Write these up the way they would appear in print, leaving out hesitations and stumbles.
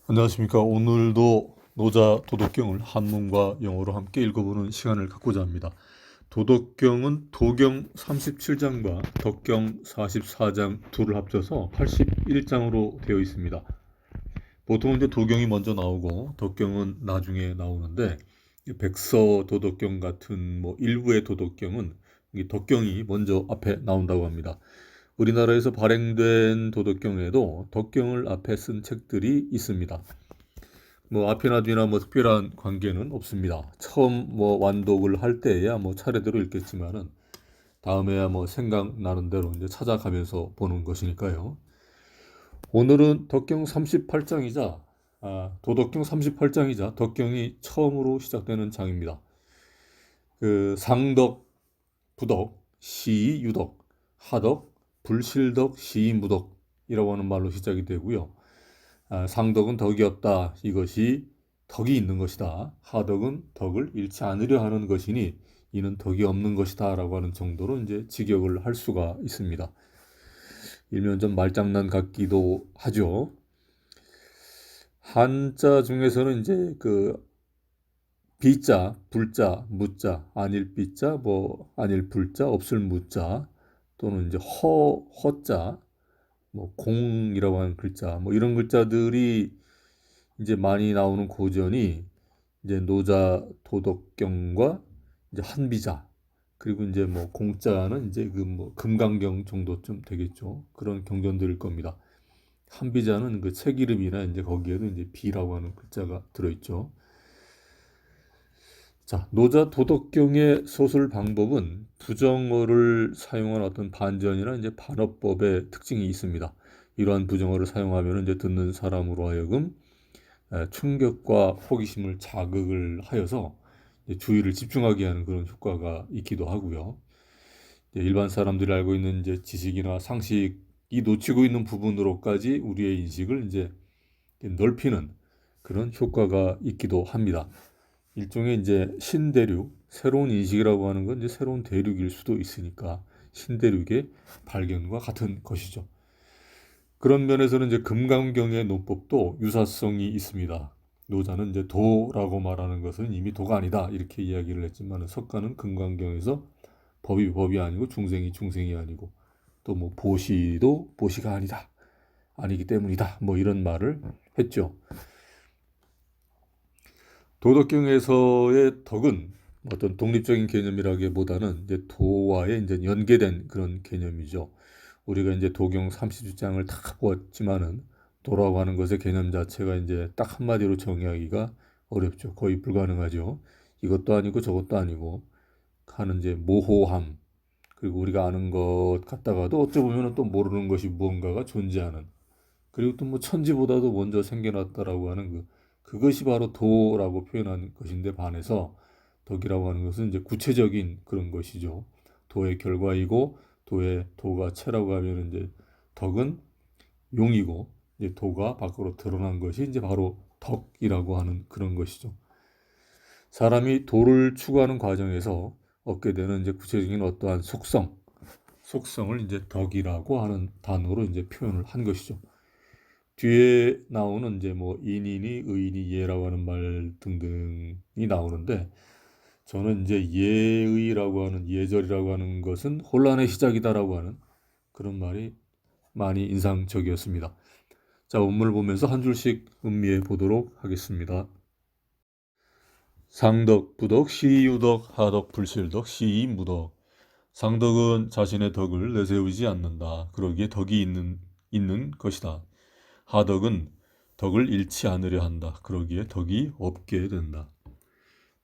안녕하십니까. 오늘도 노자 도덕경을 한문과 영어로 함께 읽어보는 시간을 갖고자 합니다. 도덕경은 도경 37장과 덕경 44장 둘을 합쳐서 81장으로 되어 있습니다. 보통 이제 도경이 먼저 나오고 덕경은 나중에 나오는데, 백서 도덕경 같은 일부의 도덕경은 이 덕경이 먼저 앞에 나온다고 합니다. 우리나라에서 발행된 도덕경에도 덕경을 앞에 쓴 책들이 있습니다. 앞이나 뒤나 특별한 관계는 없습니다. 처음 완독을 할 때야 차례대로 읽겠지만은 다음에야 생각나는 대로 이제 찾아가면서 보는 것이니까요. 오늘은 덕경 38장이자 도덕경 38장이자 덕경이 처음으로 시작되는 장입니다. 상덕, 부덕, 시, 유덕, 하덕, 불실덕, 시, 무덕이라고 하는 말로 시작이 되고요. 상덕은 덕이 없다. 이것이 덕이 있는 것이다. 하덕은 덕을 잃지 않으려 하는 것이니 이는 덕이 없는 것이다. 라고 하는 정도로 이제 직역을 할 수가 있습니다. 일면 좀 말장난 같기도 하죠. 한자 중에서는 이제 비자, 불자, 무자, 아닐 비자, 아닐 불자, 없을 무자, 또는 이제 허자, 공이라고 하는 글자, 이런 글자들이 이제 많이 나오는 고전이 이제 노자 도덕경과 이제 한비자, 그리고 이제 공자는 이제 금강경 정도쯤 되겠죠. 그런 경전들일 겁니다. 한비자는 그 책 이름이나 이제 거기에도 이제 비라고 하는 글자가 들어있죠. 자, 노자 도덕경의 소술 방법은 부정어를 사용한 어떤 반전이나 이제 반어법의 특징이 있습니다. 이러한 부정어를 사용하면 이제 듣는 사람으로 하여금 충격과 호기심을 자극을 하여서 주의를 집중하게 하는 그런 효과가 있기도 하고요. 일반 사람들이 알고 있는 이제 지식이나 상식이 놓치고 있는 부분으로까지 우리의 인식을 이제 넓히는 그런 효과가 있기도 합니다. 일종의 이제 신대륙, 새로운 인식이라고 하는 건 이제 새로운 대륙일 수도 있으니까 신대륙의 발견과 같은 것이죠. 그런 면에서는 이제 금강경의 논법도 유사성이 있습니다. 노자는 이제 도라고 말하는 것은 이미 도가 아니다 이렇게 이야기를 했지만, 석가는 금강경에서 법이 아니고 중생이 아니고 또 보시도 보시가 아니다, 아니기 때문이다, 이런 말을 했죠. 도덕경에서의 덕은 어떤 독립적인 개념이라기보다는 이제 도와의 이제 연계된 그런 개념이죠. 우리가 이제 도경 30장을 다 보았지만은 도라고 하는 것의 개념 자체가 이제 딱 한마디로 정의하기가 어렵죠. 거의 불가능하죠. 이것도 아니고 저것도 아니고 하는 이제 모호함, 그리고 우리가 아는 것 같다가도 어찌 보면 또 모르는 것이 무언가가 존재하는, 그리고 또 천지보다도 먼저 생겨났다라고 하는 그것이 바로 도라고 표현한 것인데, 반해서 덕이라고 하는 것은 이제 구체적인 그런 것이죠. 도의 결과이고 도가 체라고 하면 이제 덕은 용이고, 이제 도가 밖으로 드러난 것이 이제 바로 덕이라고 하는 그런 것이죠. 사람이 도를 추구하는 과정에서 얻게 되는 이제 구체적인 어떠한 속성을 이제 덕이라고 하는 단어로 이제 표현을 한 것이죠. 뒤에 나오는 이제 인이니 의인이 예라고 하는 말 등등이 나오는데, 저는 이제 예의라고 하는, 예절이라고 하는 것은 혼란의 시작이다라고 하는 그런 말이 많이 인상적이었습니다. 자, 원문을 보면서 한 줄씩 음미해 보도록 하겠습니다. 상덕, 부덕, 시유덕, 하덕, 불실덕, 시무덕. 상덕은 자신의 덕을 내세우지 않는다. 그러기에 덕이 있는 것이다. 하덕은 덕을 잃지 않으려 한다. 그러기에 덕이 없게 된다.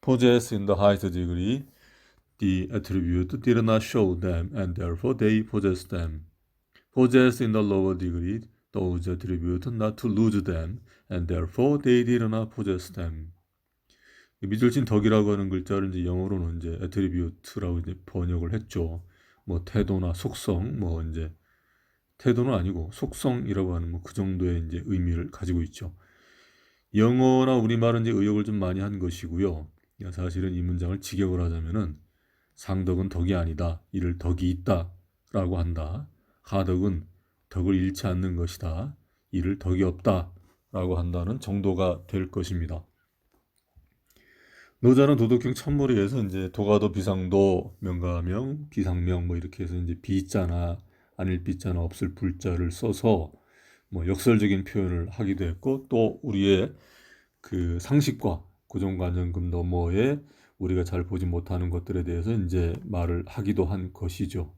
Possess in the highest degree the attribute did not show them, and therefore they possess them. Possess in the lower degree those attributes not to lose them, and therefore they did not possess them. 밑줄 친 덕이라고 하는 글자를 이제 영어로는 이제 attribute라고 이제 번역을 했죠. 태도나 속성, 이제 태도는 아니고 속성이라고 하는 그 정도의 이제 의미를 가지고 있죠. 영어나 우리말은 이제 의역을 좀 많이 한 것이고요. 사실은 이 문장을 직역을 하자면은 상덕은 덕이 아니다, 이를 덕이 있다라고 한다. 하덕은 덕을 잃지 않는 것이다, 이를 덕이 없다, 라고 한다는 정도가 될 것입니다. 노자는 도덕경 첫머리에서 이제 도가도 비상도 명가명 비상명 뭐 이렇게 해서 이제 비자나 아닐 비자나 없을 불자를 써서 뭐 역설적인 표현을 하기도 했고, 또 우리의 그 상식과 고정관념급 너머에 우리가 잘 보지 못하는 것들에 대해서 이제 말을 하기도 한 것이죠.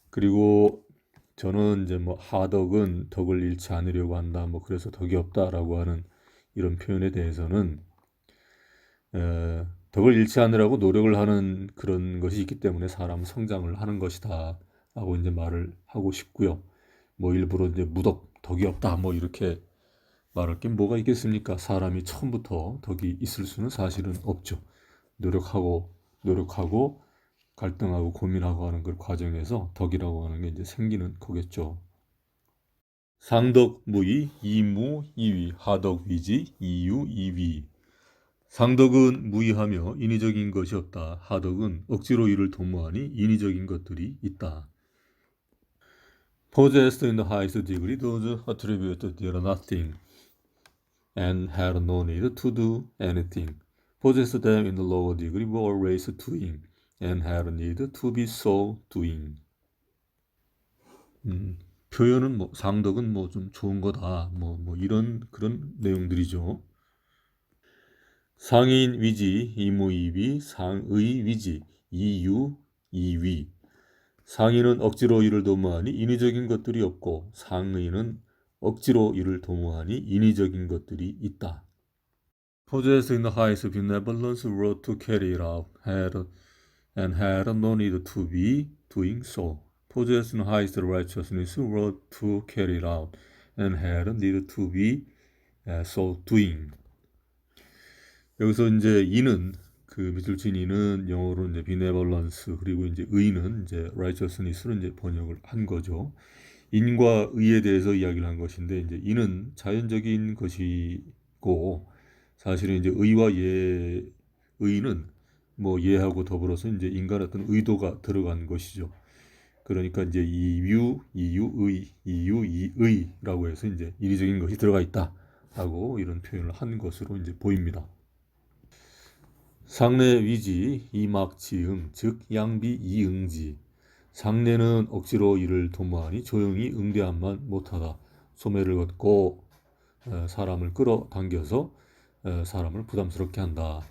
그리고 저는 이제 뭐 하덕은 덕을 잃지 않으려고 한다, 뭐 그래서 덕이 없다라고 하는 이런 표현에 대해서는 덕을 잃지 않으라고 노력을 하는 그런 것이 있기 때문에 사람은 성장을 하는 것이다 라고 이제 말을 하고 싶고요. 뭐 일부러 이제 무덕, 덕이 없다 뭐 이렇게 말할 게 뭐가 있겠습니까? 사람이 처음부터 덕이 있을 수는 사실은 없죠. 노력하고 갈등하고 고민하고 하는 그 과정에서 덕이라고 하는 게 이제 생기는 거겠죠. 상덕 무의, 이무 이위, 하덕 위지, 이유 이위. 상덕은 무의하며 인위적인 것이 없다. 하덕은 억지로 이를 도모하니 인위적인 것들이 있다. Possessed in the highest degree those attributes did nothing and had no need to do anything. Possessed them in the lower degree were always doing and had need to be so doing. 표현은 뭐 상덕은 뭐 좀 좋은 거다 뭐 이런 그런 내용들이죠. 상인 위지 이무이위 상의 위지 이유 이위. 상인은 억지로 이를 도모하니 인위적인 것들이 없고 상의는 억지로 이를 도모하니 인위적인 것들이 있다. Possessed in the highest benevolence wrote to carry it out and had no need to be doing so. Possessed in the highest righteousness wrote to carry it out and had need to be so doing. 여기서 이제 이는 그 밑줄 친 이는 영어로 이제 benevolence 그리고 이제 의는 이제 righteousness로 이제 번역을 한 거죠. 인과 의에 대해서 이야기를 한 것인데 이제 이는 자연적인 것이고 사실은 이제 의와 의는 뭐 예하고 더불어서 이제 인간의 어떤 의도가 들어간 것이죠. 그러니까 이제 이유, 이의라고 해서 이제 인위적인 것이 들어가 있다라고 이런 표현을 한 것으로 이제 보입니다. 상례 위지 이막지응 즉 양비 이응지. 상례는 억지로 이를 도모하니 조용히 응대함만 못하다. 소매를 걷고 사람을 끌어당겨서 사람을 부담스럽게 한다.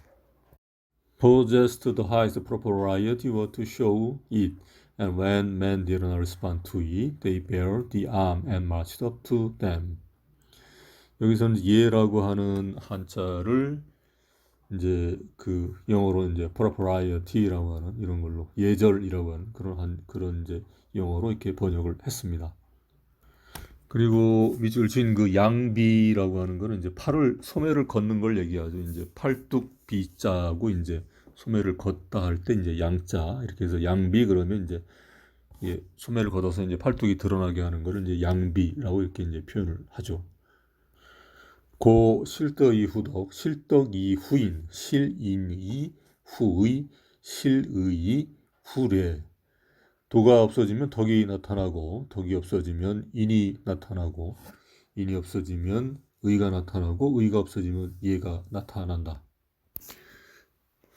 Possessed the highest propriety were to show it, and when men did not respond to it, they bare the arm and marched up to them. 여기서는 예라고 하는 한자를 이제 그 영어로 이제 propriety라고 하는 이런 걸로 예절이라고 하는 그런 이제 영어로 이렇게 번역을 했습니다. 그리고 밑줄 친 그 양비라고 하는 거는 이제 소매를 걷는 걸 얘기하죠. 이제 팔뚝 비자고 이제 소매를 걷다 할 때 이제 양자 이렇게 해서 양비 그러면 이제 소매를 걷어서 이제 팔뚝이 드러나게 하는 거를 이제 양비라고 이렇게 이제 표현을 하죠. 고 실덕이 후덕, 실덕이 후인, 실인이 후의, 실의이 후례. 도가 없어지면 덕이 나타나고 덕이 없어지면 인이 나타나고 인이 없어지면 의가 나타나고 의가 없어지면 예가 나타난다.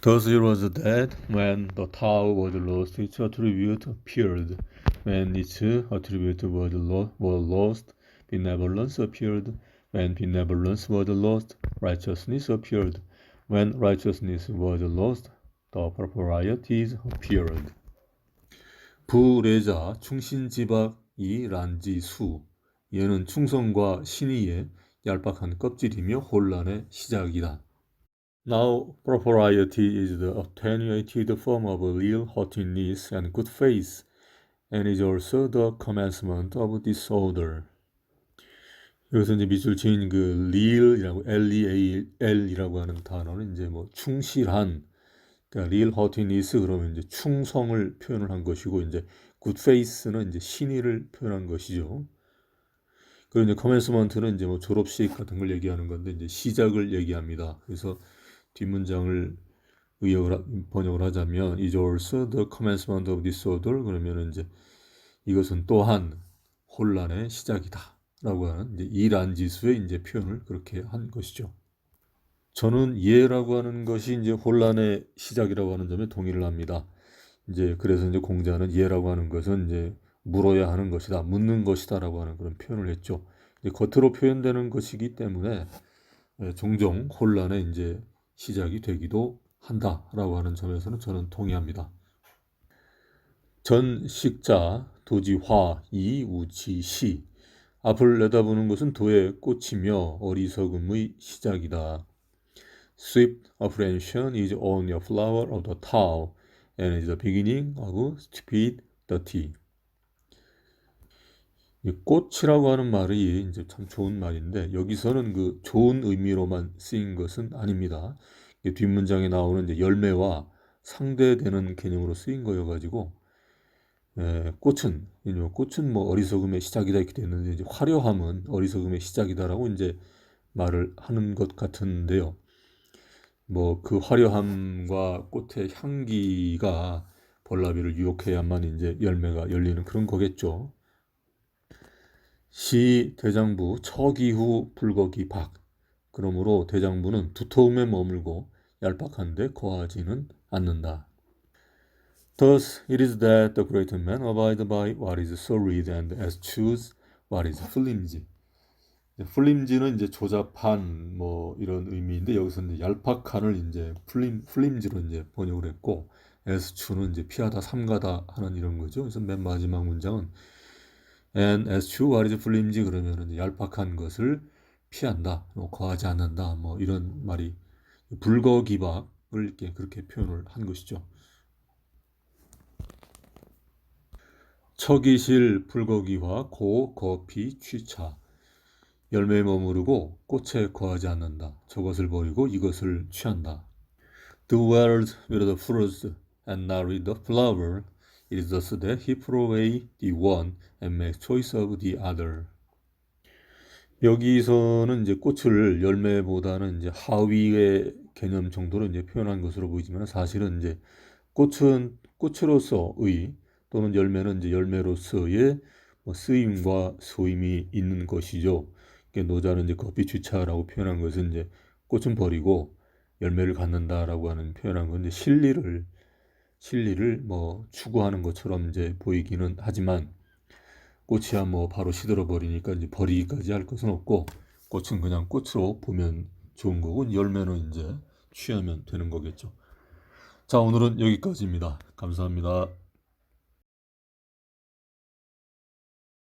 Thus it was that when the Tao was lost, its attribute appeared. When its attribute was lost, benevolence appeared. When benevolence was lost, righteousness appeared. When righteousness was lost, the proprieties appeared. 부례자 충신지박이 란지수. 얘는 충성과 신의의 얄팍한 껍질이며 혼란의 시작이다. Now propriety is the attenuated form of real haughtiness and good faith, and is also the commencement of disorder. 여기서 이제 밑줄 친 그 real이라고 L-E-A-L이라고 하는 단어는 이제 뭐 충실한, 그러니까 real haughtiness 그러면 이제 충성을 표현을 한 것이고, 이제 good faith는 이제 신의를 표현한 것이죠. 그리고 이제 commencement는 이제 뭐 졸업식 같은 걸 얘기하는 건데 이제 시작을 얘기합니다. 그래서 뒷문장을 번역을 하자면 is also the commencement of disorder 그러면 이제 이것은 또한 혼란의 시작이다 예라고 하는 이제 이란지수의 이제 표현을 그렇게 한 것이죠. 저는 예라고 하는 것이 이제 혼란의 시작이라고 하는 점에 동의를 합니다. 이제 그래서 이제 공자는 예라고 하는 것은 이제 물어야 하는 것이다, 묻는 것이다라고 하는 그런 표현을 했죠. 이제 겉으로 표현되는 것이기 때문에 종종 혼란의 이제 시작이 되기도 한다라고 하는 점에서는 저는 동의합니다. 전식자 도지화 이우지시 앞을 내다보는 것은 도의 꽃이며 어리석음의 시작이다. Swift apprehension is only a flower of the Tao and is the beginning of stupidity. 이 꽃이라고 하는 말이 이제 참 좋은 말인데 여기서는 그 좋은 의미로만 쓰인 것은 아닙니다. 뒷문장에 나오는 이제 열매와 상대되는 개념으로 쓰인 거여가지고 꽃은 뭐 어리석음의 시작이다 이렇게 되는데 이제 화려함은 어리석음의 시작이다라고 이제 말을 하는 것 같은데요. 뭐 그 화려함과 꽃의 향기가 벌나비를 유혹해야만 이제 열매가 열리는 그런 거겠죠. 시 대장부 척이후 불거기 박. 그러므로 대장부는 두터움에 머물고 얄팍한데 거하지는 않는다. Thus it is that the great men abide by what is solid and eschews what is flimsy. 플림지는 이제 조잡한 뭐 이런 의미인데 여기서 이제 얄팍한을 이제 플림지로 이제 번역을 했고 에스추는 이제 피하다 삼가다 하는 이런 거죠. 그래서 맨 마지막 문장은 and eschew what is flimsy 그러면은 이제 얄팍한 것을 피한다, 거하지 않는다 뭐 이런 말이 불거기박을 이렇게 그렇게 표현을 한 것이죠. 척이실 불거기화 고 거피 취차 열매에 머무르고 꽃에 거하지 않는다. 저것을 버리고 이것을 취한다. The world with the fruits and not with the flower. It is thus that he throw away the one and makes choice of the other. 여기서는 이제 꽃을 열매보다는 이제 하위의 개념 정도로 이제 표현한 것으로 보이지만 사실은 이제 꽃은 꽃으로서의 또는 열매는 이제 열매로서의 뭐 쓰임과 소임이 있는 것이죠. 노자는 이제 거피취차라고 표현한 것은 이제 꽃은 버리고 열매를 갖는다라고 하는 표현한 건데 실리를 뭐 추구하는 것처럼 이제 보이기는 하지만 꽃이야 뭐 바로 시들어 버리니까 이제 버리기까지 할 것은 없고 꽃은 그냥 꽃으로 보면 좋은 거고 열매는 이제 취하면 되는 거겠죠. 자, 오늘은 여기까지입니다. 감사합니다.